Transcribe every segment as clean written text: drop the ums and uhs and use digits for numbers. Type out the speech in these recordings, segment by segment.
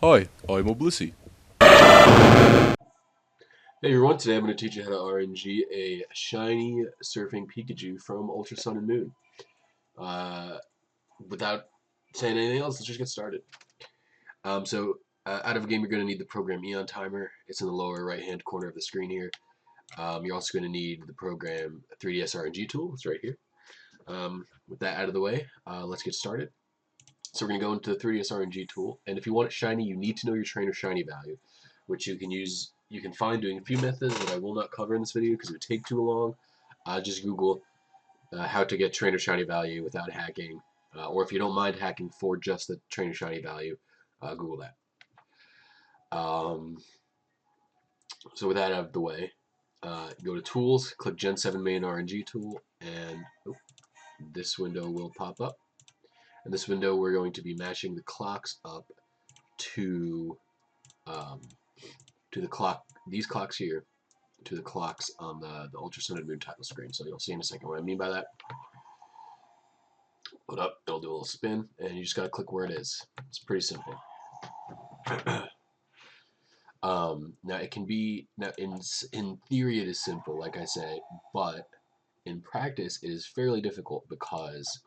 Hi, I'm a Blisy. Hey everyone, today I'm going to teach you how to RNG a shiny surfing Pikachu from Ultra Sun and Moon. Uh, Without saying anything else, let's just get started. Out of a game, you're going to need the program Eon Timer. It's in the lower right-hand corner of the screen here. You're also going to need the program 3DS RNG Tool. It's right here. With that out of the way, let's get started. So we're going to go into the 3DS RNG Tool, and if you want it shiny, you need to know your trainer shiny value, which you can find doing a few methods that I will not cover in this video because it would take too long. Just Google how to get trainer shiny value without hacking, or if you don't mind hacking for just the trainer shiny value, Google that. Um, so with that out of the way, go to Tools, click Gen 7 Main RNG Tool, and this window will pop up. In this window, we're going to be matching the clocks up to um, these clocks here, to the clocks on the Ultra Sun and Moon title screen. So you'll see in a second what I mean by that. Load up, it'll do a little spin, and you just gotta click where it is. It's pretty simple. Now it can be in theory it is simple, like I say, but in practice it is fairly difficult because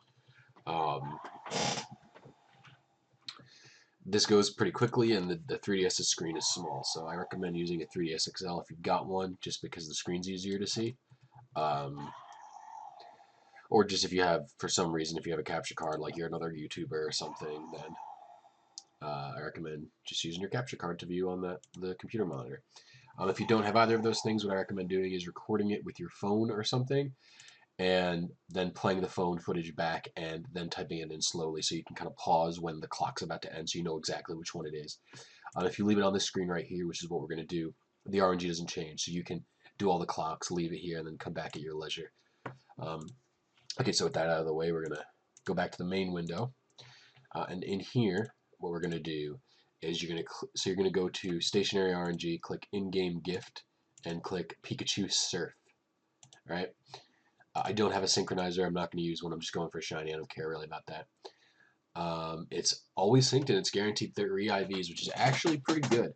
um, this goes pretty quickly, and the 3DS screen is small. So I recommend using a 3DS XL if you've got one, just because the screen's easier to see. Um, or just if you have, for some reason, if you have a capture card, like you're another YouTuber or something, then I recommend just using your capture card to view on the computer monitor. If you don't have either of those things, what I recommend doing is recording it with your phone or something, and then playing the phone footage back and then typing it in slowly so you can kind of pause when the clock's about to end so you know exactly which one it is. If you leave it on this screen right here, which is what we're going to do, the RNG doesn't change, so you can do all the clocks, leave it here, and then come back at your leisure. Um, okay, so with that out of the way, we're going to go back to the main window. And in here, what we're going to do is you're going to go to stationary RNG, click in-game gift, and click Pikachu Surf. All right. I don't have a synchronizer. I'm not going to use one. I'm just going for shiny. I don't care really about that. It's always synced and it's guaranteed 3 IVs, which is actually pretty good.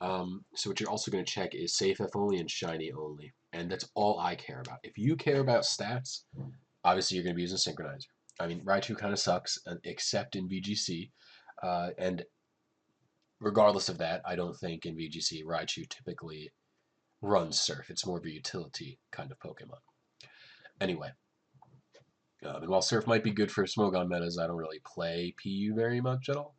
So what you're also going to check is safe F only and shiny only. And that's all I care about. If you care about stats, obviously you're going to be using synchronizer. I mean, Raichu kind of sucks, except in VGC. And regardless of that, I don't think in VGC Raichu typically runs Surf. It's more of a utility kind of Pokemon. Anyway, and while Surf might be good for Smogon metas, I don't really play PU very much at all.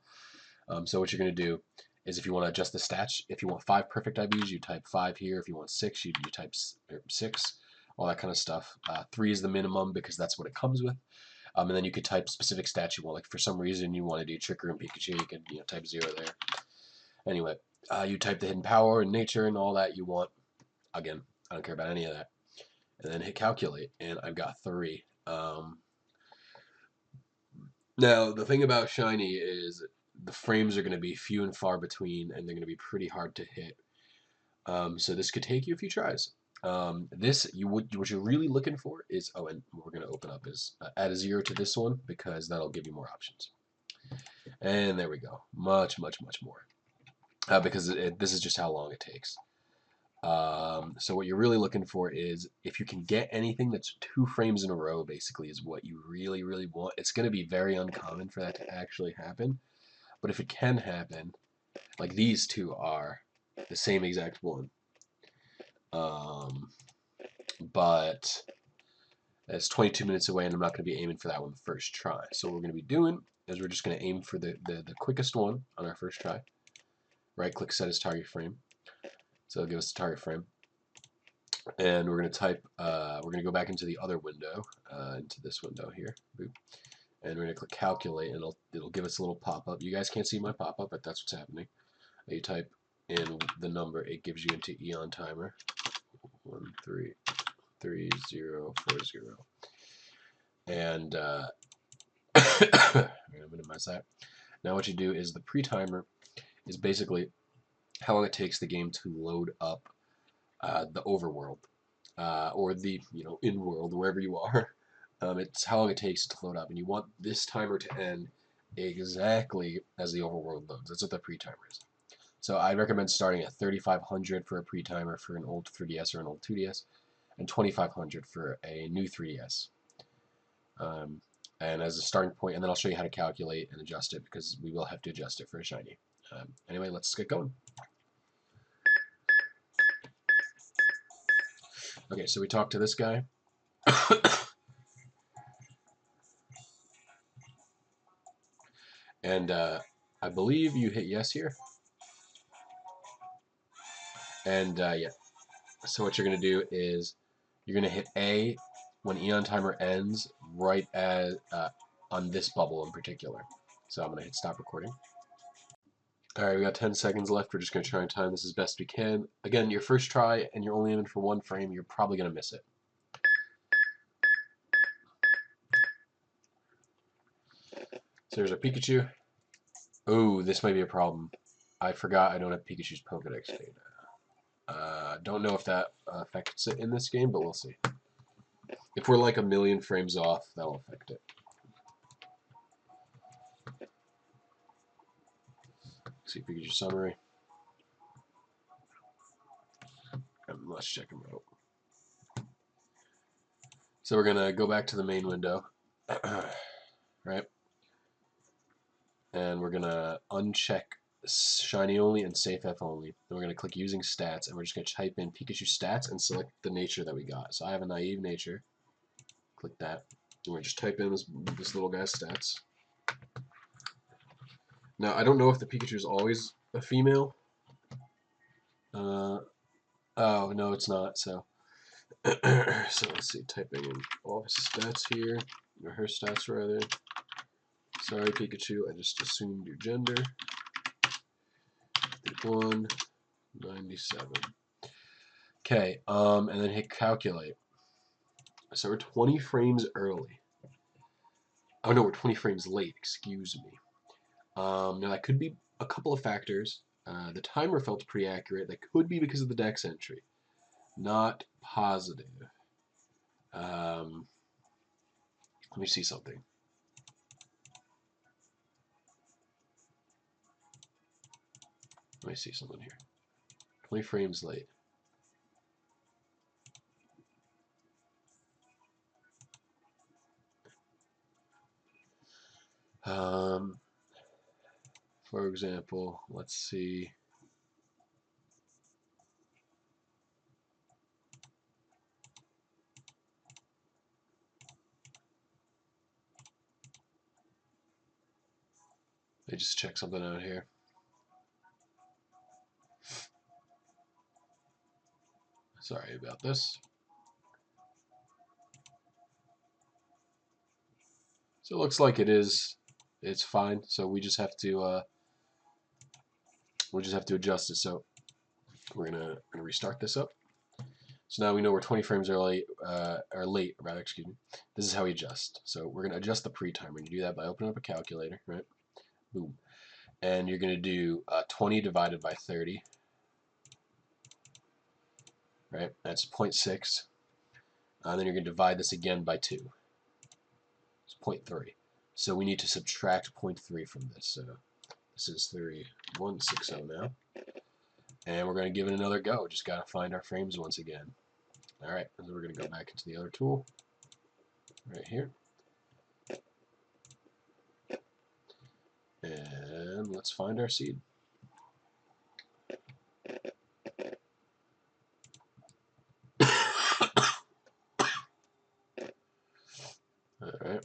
So what you're going to do is if you want to adjust the stats, if you want 5 perfect IVs, you type 5 here. If you want 6, you type 6, all that kind of stuff. 3 is the minimum because that's what it comes with. And then you could type specific stats you want. Like for some reason you want to do Tricker and Pikachu, you could type 0 there. Anyway, you type the hidden power and nature and all that you want. Again, I don't care about any of that. And then hit calculate, and I've got 3. Now, the thing about shiny is the frames are going to be few and far between, and they're going to be pretty hard to hit. So this could take you a few tries. What you're really looking for is, and what we're going to open up is add a 0 to this one because that'll give you more options. And there we go, much more. Because this is just how long it takes. So what you're really looking for is if you can get anything that's 2 frames in a row, basically, is what you really want. It's going to be very uncommon for that to actually happen. But if it can happen, like these two are the same exact one. But it's 22 minutes away, and I'm not going to be aiming for that one the first try. So what we're going to be doing is we're just going to aim for the quickest one on our first try. Right-click, set as target frame. So it'll give us the target frame. And we're going to type, we're going to go back into the other window, into this window here. Boop. And we're going to click calculate, and it'll give us a little pop-up. You guys can't see my pop-up, but that's what's happening. You type in the number, it gives you into Eon Timer. 133040. And I'm going to minimize that. Now what you do is the pre-timer is basically how long it takes the game to load up the overworld, or the in-world, wherever you are. It's how long it takes to load up, and you want this timer to end exactly as the overworld loads. That's what the pre-timer is. So I recommend starting at 3,500 for a pre-timer for an old 3DS or an old 2DS, and 2,500 for a new 3DS. And as a starting point, and then I'll show you how to calculate and adjust it, because we will have to adjust it for a shiny. Anyway, let's get going. Okay, so we talked to this guy. And I believe you hit yes here. And yeah, so what you're going to do is you're going to hit A when Eon Timer ends, right as on this bubble in particular. So I'm going to hit stop recording. Alright, we got 10 seconds left. We're just going to try and time this as best we can. Again, your first try, and you're only aiming for one frame, you're probably going to miss it. So there's a Pikachu. Oh, this might be a problem. I forgot I don't have Pikachu's Pokedex data. Don't know if that affects it in this game, but we'll see. If we're like a million frames off, that'll affect it. See Pikachu summary. And let's check him out. So we're gonna go back to the main window, right? And we're gonna uncheck shiny only and safe F only. Then we're gonna click using stats, and we're just gonna type in Pikachu stats and select the nature that we got. So I have a naive nature. Click that. And we're just type in this little guy's stats. Now I don't know if the Pikachu is always a female. Oh no, it's not. So so let's see. Typing in all of his stats here, or her stats rather. Sorry, Pikachu. I just assumed your gender. 197. Okay, and then hit calculate. So we're 20 frames early. Oh no, we're 20 frames late, excuse me. Now that could be a couple of factors. The timer felt pretty accurate. That could be because of the dex entry. Not positive. Let me see something. Let me see something here. 20 frames late. For example, let's see. Let me just check something out here. Sorry about this. So it looks like it's fine. So we just have to adjust it. So we're gonna restart this up. So now we know we're 20 frames early, or late, rather, excuse me. This is how we adjust. So we're gonna adjust the pre-timer. You do that by opening up a calculator, right? Boom. And you're gonna do 20 divided by 30, right? That's 0.6. And then you're gonna divide this again by 2. It's 0.3. So we need to subtract 0.3 from this. So this is 3160 now. And we're going to give it another go. Just got to find our frames once again. Alright, and then we're going to go back into the other tool. Right here. And let's find our seed. Alright.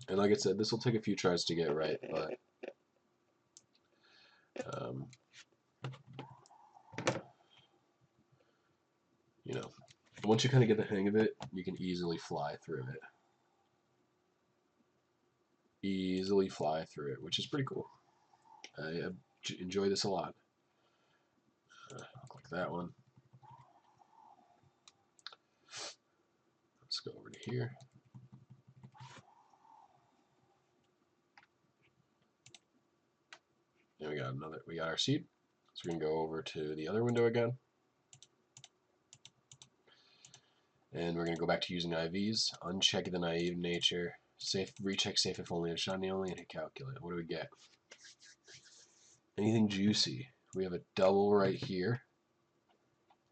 And like I said, this will take a few tries to get right, but you know, once you kind of get the hang of it, you can easily fly through it. Easily fly through it, which is pretty cool. I enjoy this a lot. I'll click that one. Let's go over to here. And we got our seed. So we're gonna go over to the other window again. And we're gonna go back to using IVs, uncheck the naive nature, Safe, recheck safe if only, shiny only, and hit calculate. What do we get? Anything juicy? We have a double right here.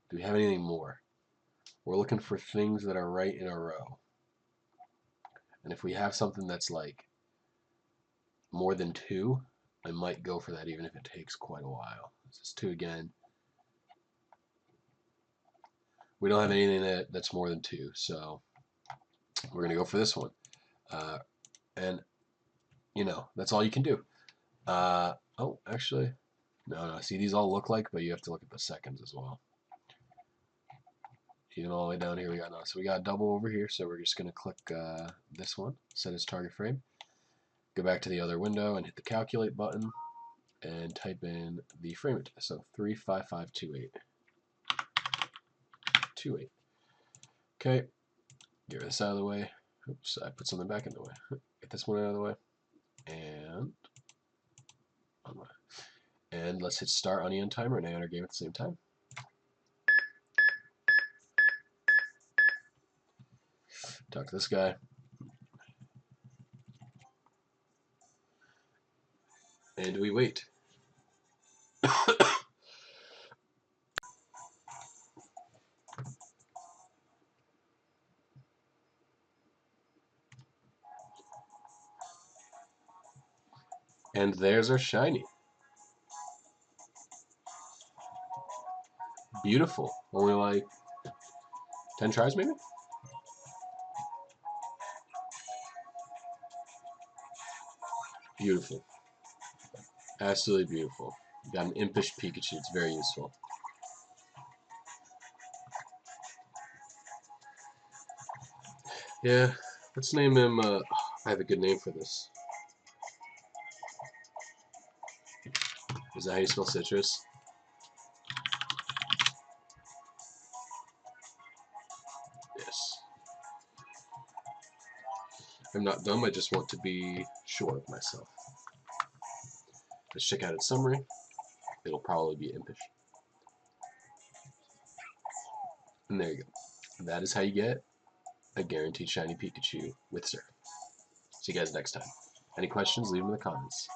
Do we have anything more? We're looking for things that are right in a row. And if we have something that's like more than 2, I might go for that even if it takes quite a while. This is 2 again. We don't have anything that's more than 2, so we're going to go for this one. And, you know, that's all you can do. Oh, actually, no. See, these all look like, but you have to look at the seconds as well. Even all the way down here, we got no. So we got a double over here, so we're just going to click this one, set as target frame. Go back to the other window and hit the calculate button and type in the frame address. So 35528. 28. Okay, get this out of the way. Oops, I put something back in the way. Get this one out of the way. And let's hit start on Eon Timer and enter game at the same time. Talk to this guy. And we wait. And there's our shiny. Beautiful. Only like 10 tries maybe? Beautiful. Absolutely beautiful. Got an impish Pikachu. It's very useful. Yeah, let's name him, I have a good name for this. Is that how you spell citrus? Yes. I'm not dumb, I just want to be sure of myself. Let's check out its summary. It'll probably be impish. And there you go. That is how you get a guaranteed shiny Pikachu with Surf. See you guys next time. Any questions, leave them in the comments.